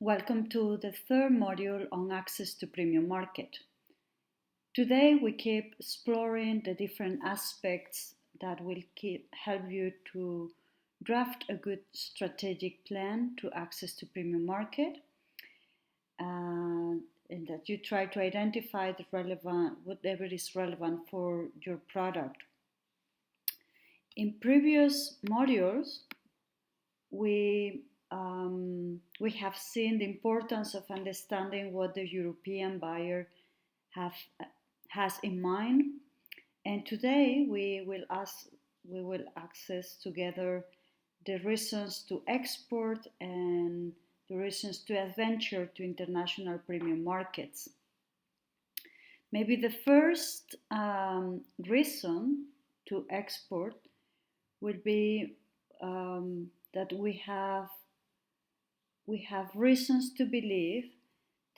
Welcome to the third module on access to premium market. Today we keep exploring the different aspects that will help you to draft a good strategic plan to access to premium market, and that you try to identify the relevant, whatever is relevant for your product. In previous modules, we have seen the importance of understanding what the European buyer has in mind, and today we will access together the reasons to export and the reasons to adventure to international premium markets. Maybe the first reason to export will be that we have reasons to believe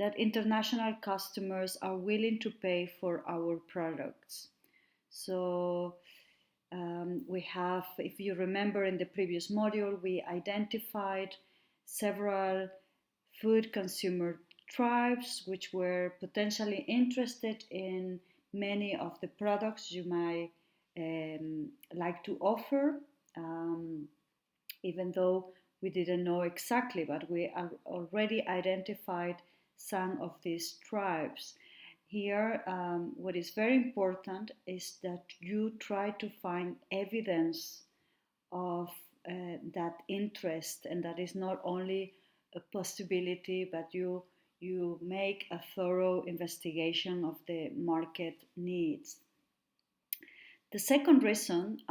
that international customers are willing to pay for our products. So we have, if you remember in the previous module, we identified several food consumer tribes which were potentially interested in many of the products you might like to offer, even though we didn't know exactly, but we already identified some of these tribes. Here, what is very important is that you try to find evidence of that interest, and that is not only a possibility, but you make a thorough investigation of the market needs. The second reason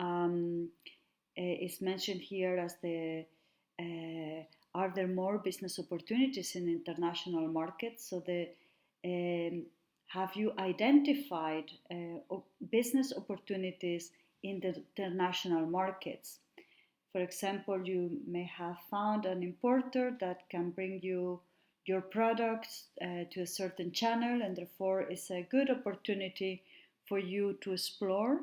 is mentioned here as are there more business opportunities in international markets? So have you identified business opportunities in the international markets? For example, you may have found an importer that can bring you your products to a certain channel, and therefore it's a good opportunity for you to explore.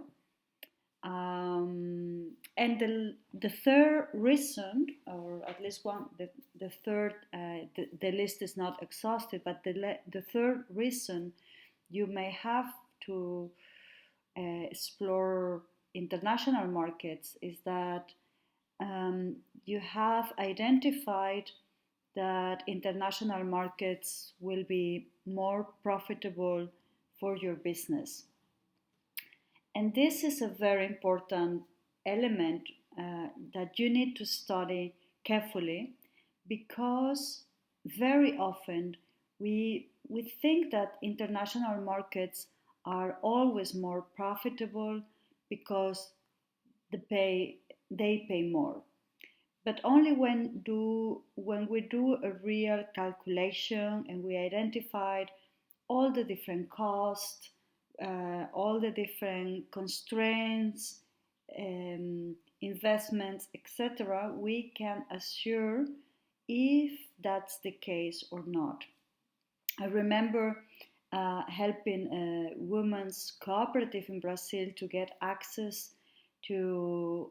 And the third reason, or at least one, the third, the list is not exhausted, but the third reason you may have to explore international markets is that you have identified that international markets will be more profitable for your business. And this is a very important element that you need to study carefully, because very often we think that international markets are always more profitable because they pay more. But only when we do a real calculation and we identified all the different costs, all the different constraints, investments, etc., we can assure if that's the case or not. I remember helping a women's cooperative in Brazil to get access to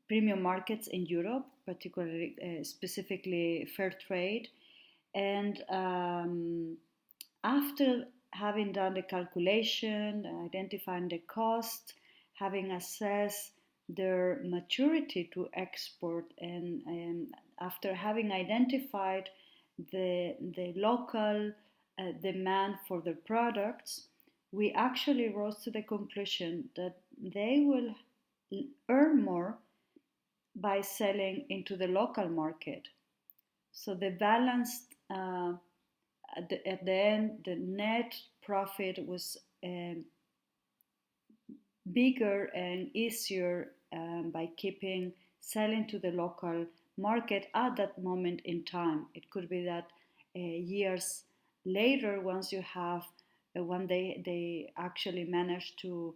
premium markets in Europe, particularly specifically fair trade. And after having done the calculation, identifying the cost, having assessed their maturity to export, and after having identified the local demand for their products, we actually rose to the conclusion that they will earn more by selling into the local market. So the balanced at the end, the net profit was bigger and easier by selling to the local market at that moment in time. It could be that years later, once you have when they actually manage to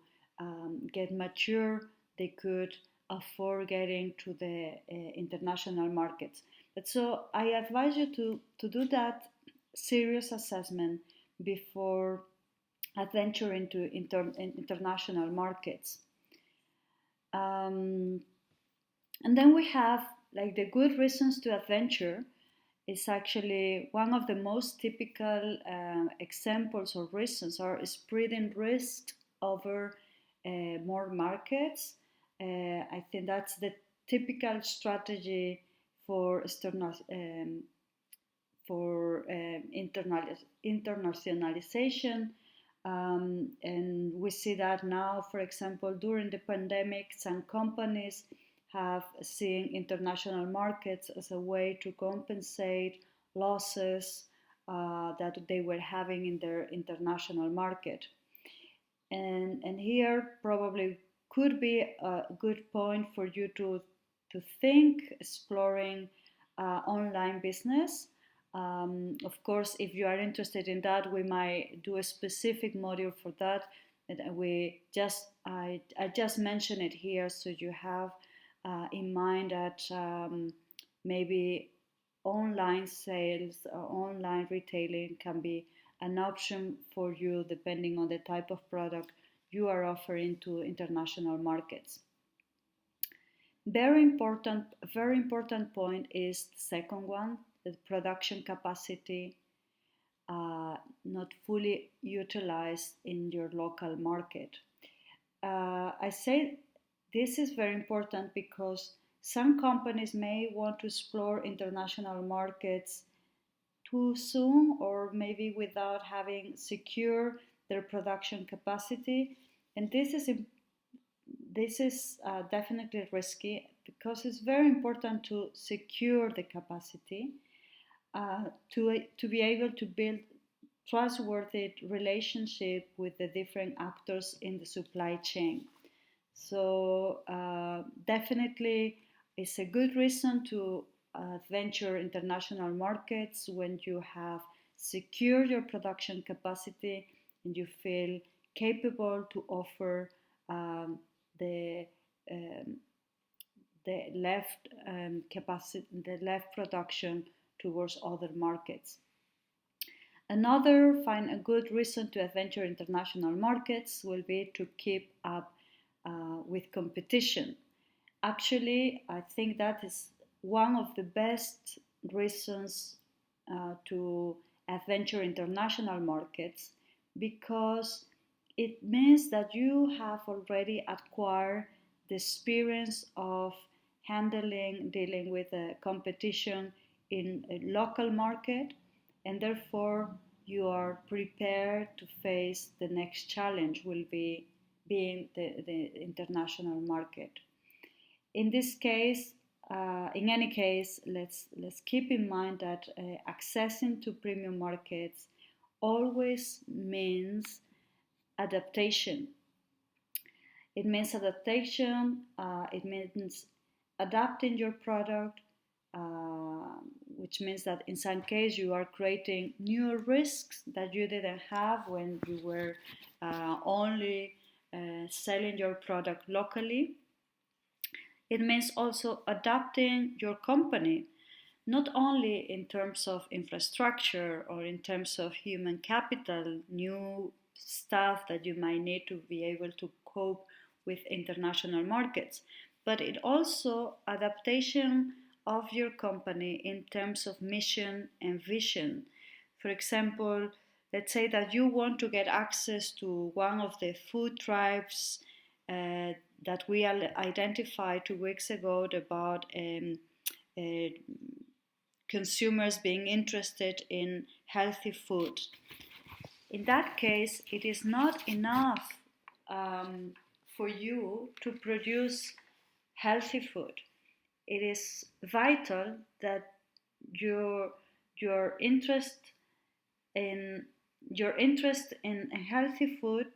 get mature, they could afford getting to the international markets. But so I advise you to do that serious assessment before adventuring into international markets. And then we have like the good reasons to adventure, is actually one of the most typical examples or reasons are spreading risk over more markets. I think that's the typical strategy for internationalization. And we see that now, for example, during the pandemic, some companies have seen international markets as a way to compensate losses that they were having in their international market. And here probably could be a good point for you to think exploring online business. Of course, if you are interested in that, we might do a specific module for that. And I just mention it here so you have in mind that maybe online sales or online retailing can be an option for you depending on the type of product you are offering to international markets. Very important point is the second one, the production capacity not fully utilized in your local market. I say this is very important because some companies may want to explore international markets too soon or maybe without having secure their production capacity, and this is definitely risky because it's very important to secure the capacity to be able to build trustworthy relationship with the different actors in the supply chain. So definitely it's a good reason to venture international markets when you have secured your production capacity and you feel capable to offer um, the um, the left capacity, the left production towards other markets. Another find a good reason to venture international markets will be to keep up with competition. Actually, I think that is one of the best reasons to adventure international markets because it means that you have already acquired the experience of dealing with a competition in a local market, and therefore you are prepared to face the next challenge will be being the international market. In this case, in any case, let's keep in mind that accessing to premium markets always means adaptation. It means adaptation. It means adapting your product, which means that in some case you are creating new risks that you didn't have when you were only selling your product locally. It means also adapting your company, not only in terms of infrastructure or in terms of human capital, new staff that you might need to be able to cope with international markets, but it also adaptation of your company in terms of mission and vision. For example, let's say that you want to get access to one of the food tribes uh, that we identified 2 weeks ago about uh, consumers being interested in healthy food. In that case, it is not enough um, for you to produce healthy food. It is vital that your your interest in your interest in healthy food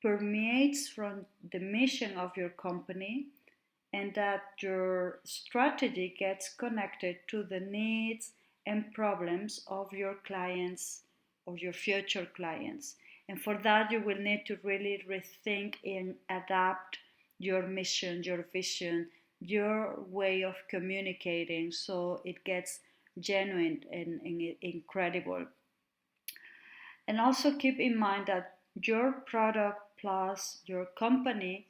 permeates from the mission of your company and that your strategy gets connected to the needs and problems of your clients or your future clients. And for that, you will need to really rethink and adapt your mission, your vision, your way of communicating so it gets genuine and incredible. And also keep in mind that your product plus your company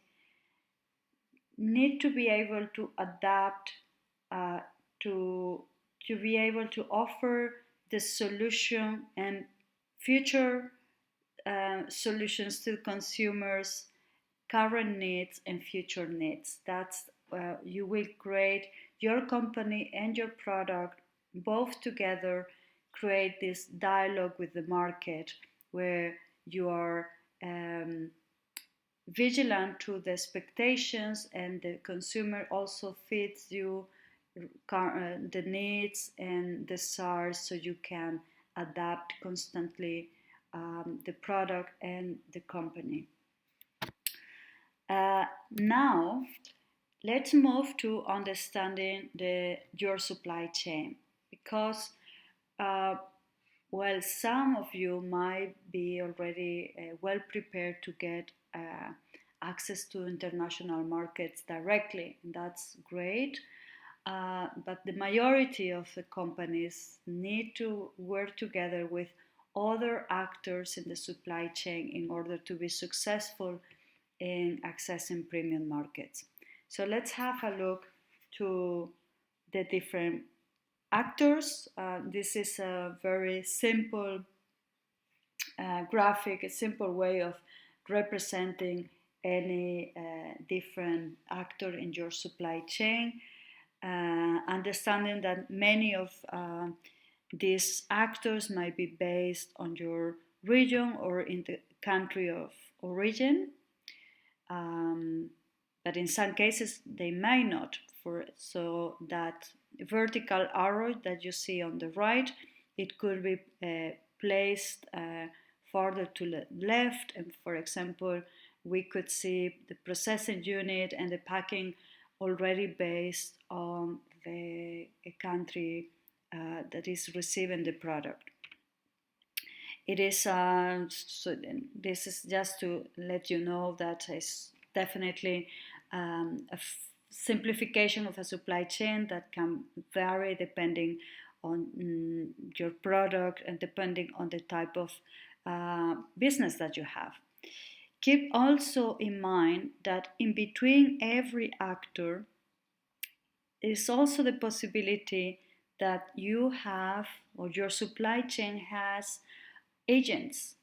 need to be able to adapt uh, to to be able to offer the solution and future solutions to consumers' current needs and future needs. That's you will create your company and your product both together, create this dialogue with the market where you are um, vigilant to the expectations and the consumer also feeds you the needs and desires so you can adapt constantly the product and the company. Now, let's move to understanding your supply chain because, well, some of you might be already well prepared to get access to international markets directly. That's great. But the majority of the companies need to work together with other actors in the supply chain in order to be successful in accessing premium markets. So let's have a look to the different actors. This is a very simple graphic, a simple way of representing any different actor in your supply chain. Understanding that many of these actors might be based on your region or in the country of origin, but in some cases they may not. So that vertical arrow that you see on the right, it could be placed further to the left, and for example, we could see the processing unit and the packing already based on the country that is receiving the product. It is so this is just to let you know that it's definitely a simplification of a supply chain that can vary depending on your product and depending on the type of business that you have. Keep also in mind that in between every actor is also the possibility that you have or your supply chain has agents.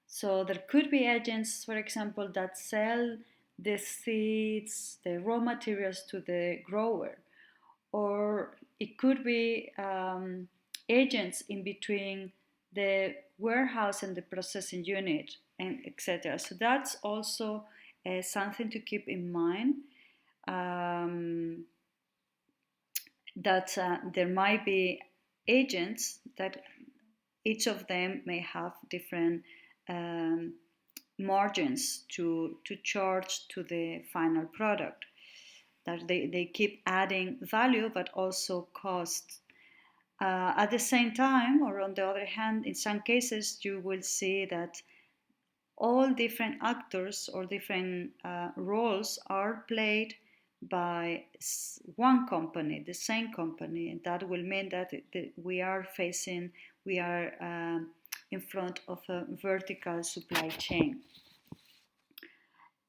So there could be agents, for example, that sell the seeds, the raw materials to the grower, or it could be agents in between the warehouse and the processing unit, and etc. So that's also something to keep in mind. That there might be agents that each of them may have different margins to charge to the final product. That they keep adding value but also cost. At the same time, or on the other hand, in some cases you will see that all different actors or different roles are played by one company, the same company, and that will mean that we are in front of a vertical supply chain.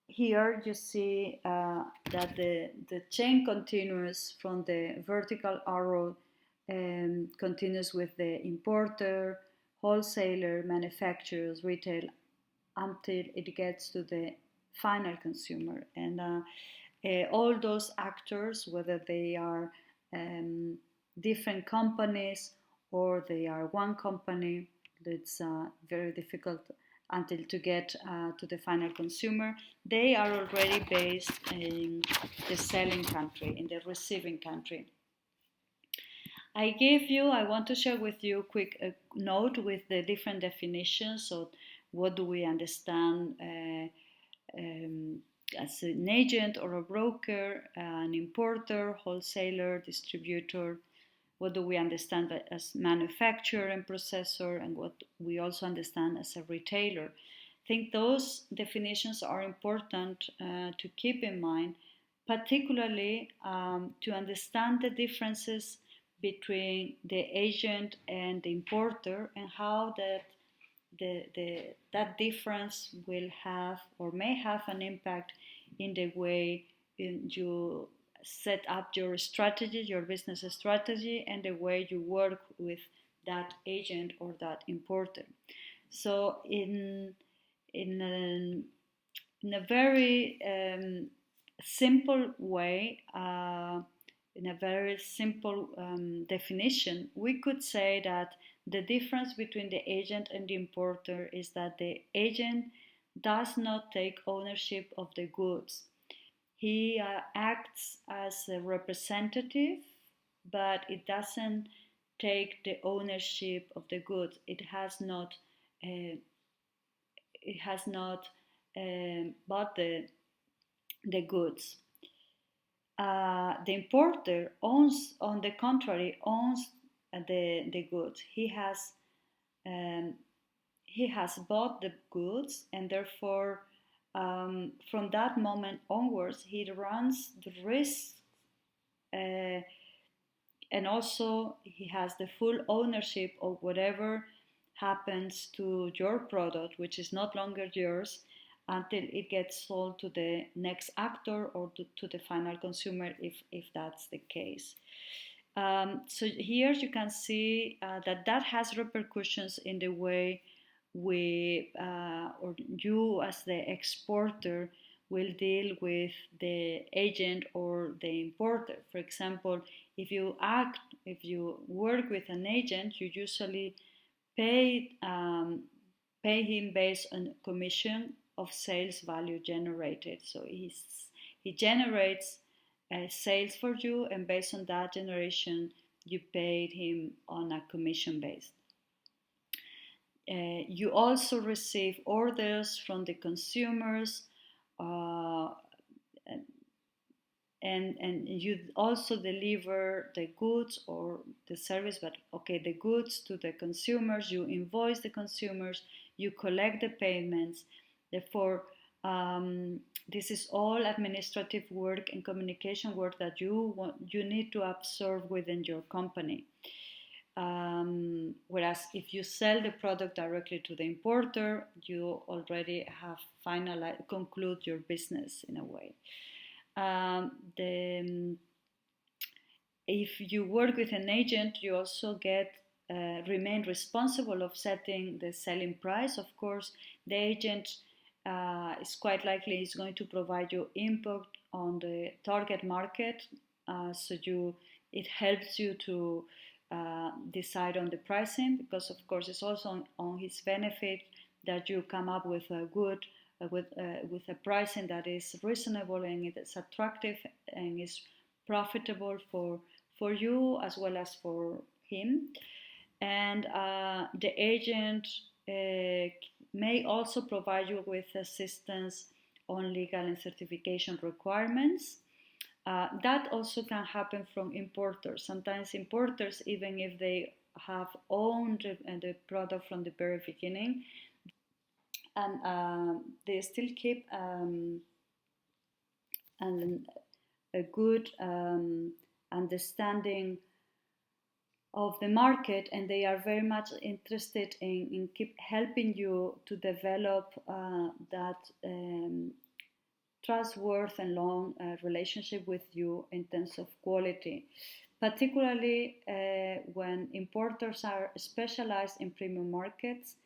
Here you see that the chain continues from the vertical arrow continues with the importer, wholesaler, manufacturers, retail, until it gets to the final consumer. And all those actors, whether they are different companies or they are one company, it's very difficult until to get to the final consumer. They are already based in the selling country, in the receiving country. I want to share with you a quick note with the different definitions. So what do we understand as an agent or a broker, an importer, wholesaler, distributor? What do we understand as manufacturer and processor, and what we also understand as a retailer? I think those definitions are important to keep in mind, particularly to understand the differences between the agent and the importer, and how that difference will have or may have an impact in the way you set up your strategy, your business strategy, and the way you work with that agent or that importer. So in a, in a very simple way, in a very simple definition, we could say that the difference between the agent and the importer is that the agent does not take ownership of the goods. He acts as a representative, but it doesn't take the ownership of the goods. It has not bought the goods. The importer owns, on the contrary, owns the goods. Um, he has bought the goods, and therefore, from that moment onwards, he runs the risk, uh, and also he has the full ownership of whatever happens to your product, which is not longer yours, until it gets sold to the next actor or to the final consumer, if that's the case. So here you can see that has repercussions in the way we or you as the exporter will deal with the agent or the importer. For example, if you work with an agent, you usually pay pay him based on commission of sales value generated. So he generates sales for you, and based on that generation, you paid him on a commission base. You also receive orders from the consumers, uh, and you also deliver the goods or the service, but okay, the goods to the consumers. You invoice the consumers, you collect the payments. Therefore, this is all administrative work and communication work that you need to absorb within your company. Whereas if you sell the product directly to the importer, you already have conclude your business in a way. If you work with an agent, you also remain responsible of setting the selling price. Of course, the agent is quite likely is going to provide you input on the target market, so it helps you to decide on the pricing, because of course it's also on his benefit that you come up with a good with a pricing that is reasonable and it is attractive and is profitable for you as well as for him. And the agent may also provide you with assistance on legal and certification requirements. That also can happen from importers. Sometimes importers, even if they have owned the product from the very beginning, and they still keep a good understanding of the market, and they are very much interested in keep helping you to develop that trustworthy and long relationship with you in terms of quality, particularly when importers are specialized in premium markets.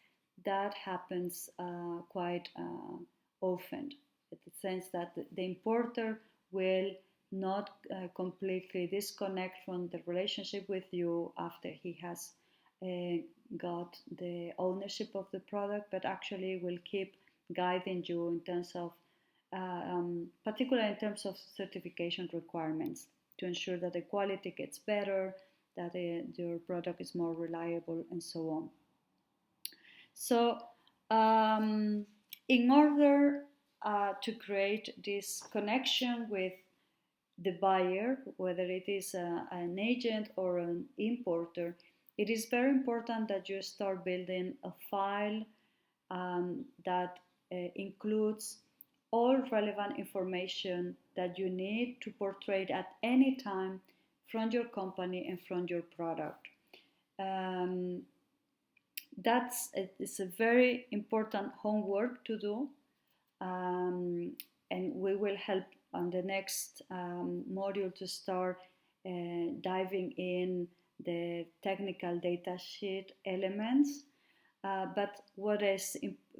That happens quite often, in the sense that the importer will not completely disconnect from the relationship with you after he has got the ownership of the product, but actually will keep guiding you in terms of particularly in terms of certification requirements, to ensure that the quality gets better, that your product is more reliable, and so on. So in order to create this connection with the buyer, whether it is an agent or an importer, it is very important that you start building a file that includes all relevant information that you need to portray at any time from your company and from your product. It's a very important homework to do, and we will help on the next module to start diving in the technical data sheet elements. But what is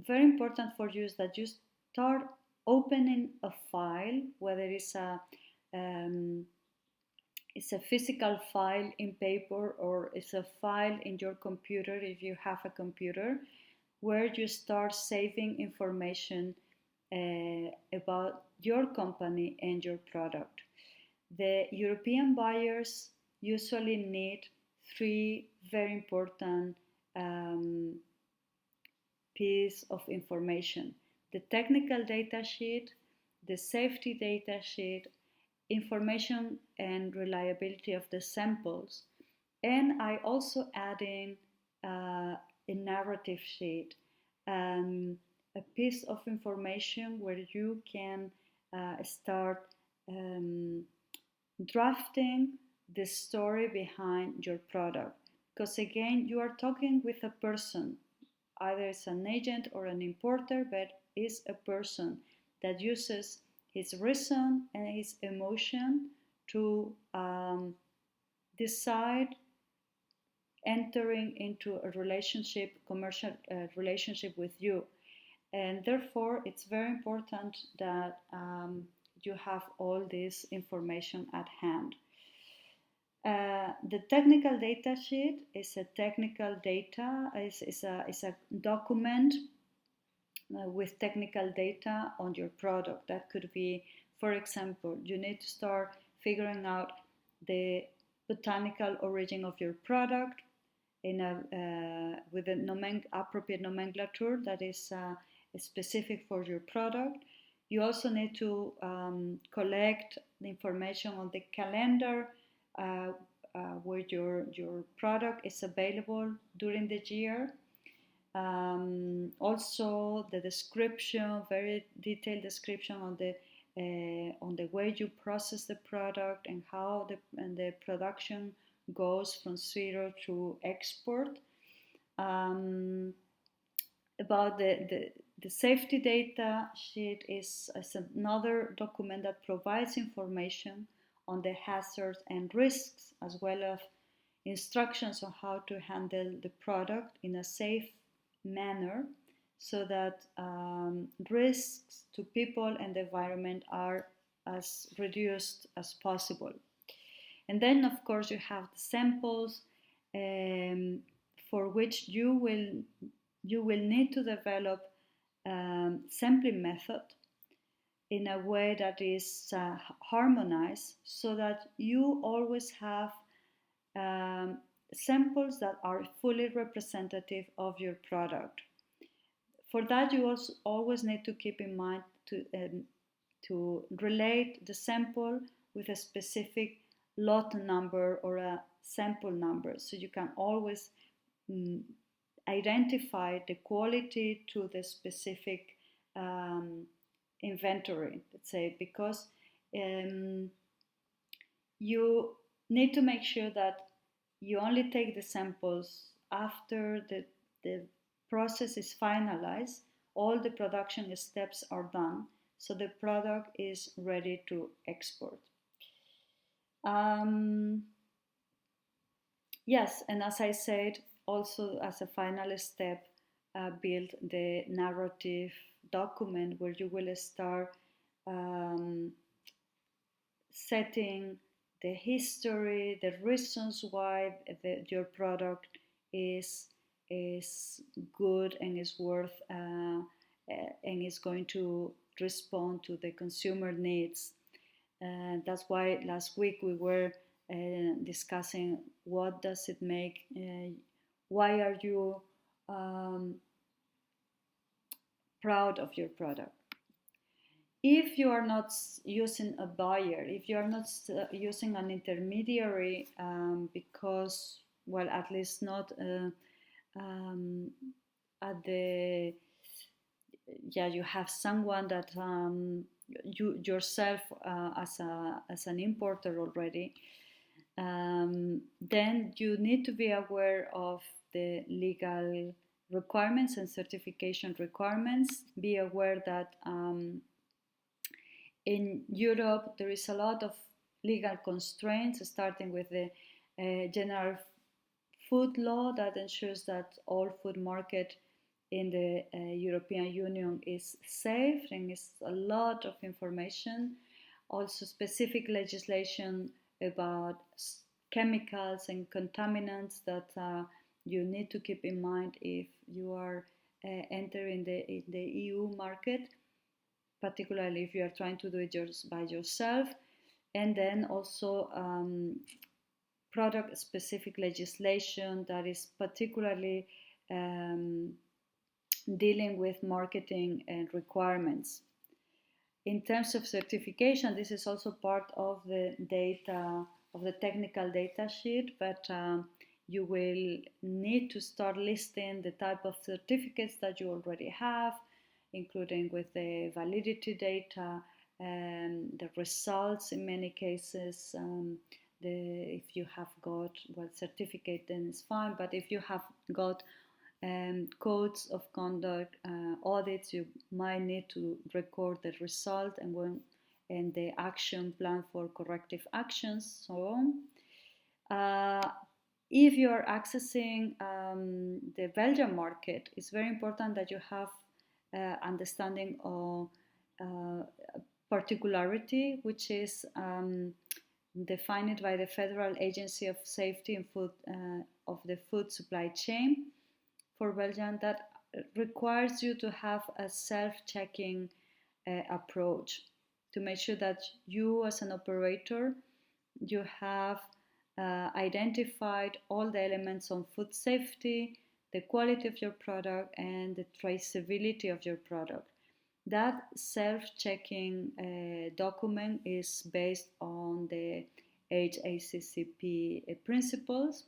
very important for you is that you start opening a file, whether it's a physical file in paper or it's a file in your computer if you have a computer, where you start saving information about your company and your product. The European buyers usually need three very important piece of information: the technical data sheet, the safety data sheet, information and reliability of the samples, and I also add in a narrative sheet, a piece of information where you can start drafting the story behind your product. Because again, you are talking with a person, either it's an agent or an importer, but is a person that uses his reason and his emotion to decide entering into a relationship, commercial relationship with you. And therefore, it's very important that you have all this information at hand. The technical data sheet is a technical data, is a document with technical data on your product. That could be, for example, you need to start figuring out the botanical origin of your product in with an appropriate nomenclature that is specific for your product. You also need to collect the information on the calendar where your product is available during the year. Also the description, very detailed description on the way you process the product and how the production goes from zero to export. About the safety data sheet is another document that provides information on the hazards and risks, as well as instructions on how to handle the product in a safe manner, so that risks to people and the environment are as reduced as possible. And then, of course, you have the samples for which you will need to develop sampling method in a way that is harmonized, so that you always have samples that are fully representative of your product. For that, you also always need to keep in mind to relate the sample with a specific lot number or a sample number, so you can always identify the quality to the specific inventory, let's say, because you need to make sure that you only take the samples after the process is finalized, all the production steps are done, so the product is ready to export. Yes, and as I said, also as a final step, build the narrative document where you will start setting the history, the reasons why your product is good and is worth and is going to respond to the consumer needs. That's why last week we were discussing what does it make, why are you proud of your product. If you are not using a buyer, if you are not using an intermediary, because, well, at least not at the, you have someone that you yourself as an importer already, then you need to be aware of the legal requirements and certification requirements. Be aware that In Europe, there is a lot of legal constraints, starting with the general food law that ensures that all food market in the European Union is safe, and is a lot of information. Also, specific legislation about chemicals and contaminants that you need to keep in mind if you are entering the EU market, particularly if you are trying to do it by yourself. And then also product specific legislation that is particularly dealing with marketing and requirements. In terms of certification, this is also part of the data, of the technical data sheet, but you will need to start listing the type of certificates that you already have, including with the validity data, the results in many cases. If you have got certificate, then it's fine, but if you have got codes of conduct, audits, you might need to record the result and the action plan for corrective actions, so on. If you are accessing the Belgian market, it's very important that you have understanding of particularity, which is defined by the Federal Agency of Safety and Food of the Food Supply Chain for Belgium, that requires you to have a self-checking approach to make sure that you as an operator, you have identified all the elements on food safety, the quality of your product, and the traceability of your product. That self-checking document is based on the HACCP principles,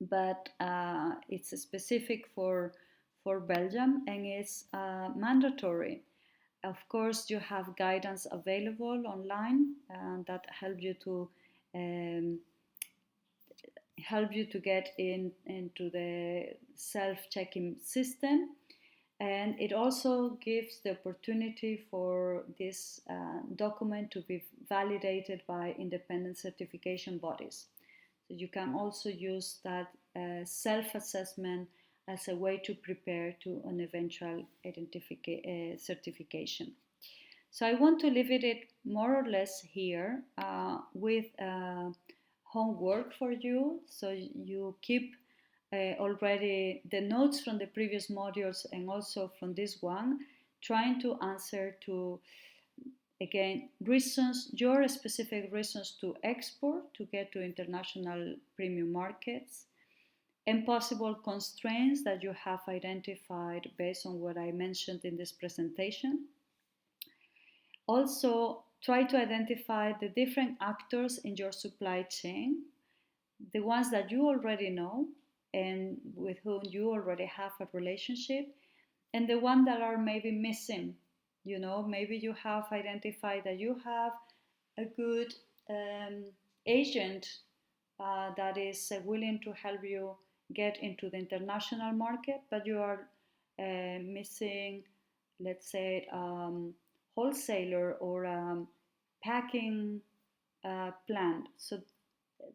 but it's specific for Belgium, and it's mandatory. Of course, you have guidance available online that help you to get into the self-checking system, and it also gives the opportunity for this document to be validated by independent certification bodies. So you can also use that self-assessment as a way to prepare to an eventual certification. So I want to leave it more or less here with homework for you, so you keep already the notes from the previous modules and also from this one, trying to answer to, again, reasons, your specific reasons to export, to get to international premium markets, and possible constraints that you have identified based on what I mentioned in this presentation. Also, try to identify the different actors in your supply chain, the ones that you already know and with whom you already have a relationship, and the ones that are maybe missing. You know, maybe you have identified that you have a good agent that is willing to help you get into the international market, but you are missing, let's say, wholesaler or packing plant. So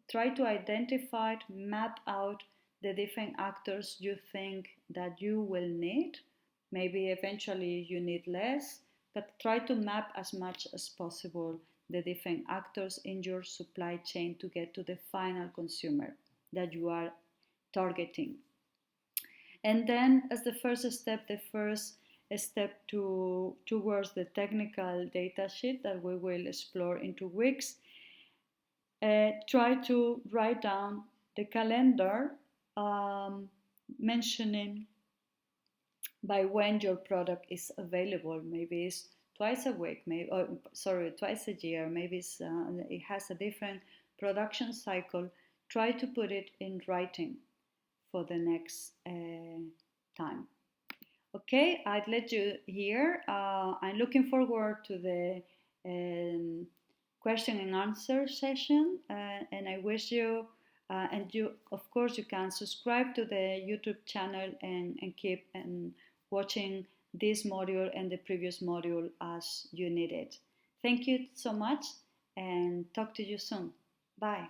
try to identify, map out the different actors you think that you will need. Maybe eventually you need less, but try to map as much as possible the different actors in your supply chain to get to the final consumer that you are targeting. And then as the first step towards the technical data sheet that we will explore in 2 weeks, try to write down the calendar mentioning by when your product is available. Maybe it's twice a week, twice a year, maybe it has a different production cycle. Try to put it in writing for the next time. Okay, I'd let you here. I'm looking forward to the question and answer session, and I wish you, and you, of course, you can subscribe to the YouTube channel and keep watching this module and the previous module as you need it. Thank you so much and talk to you soon. Bye.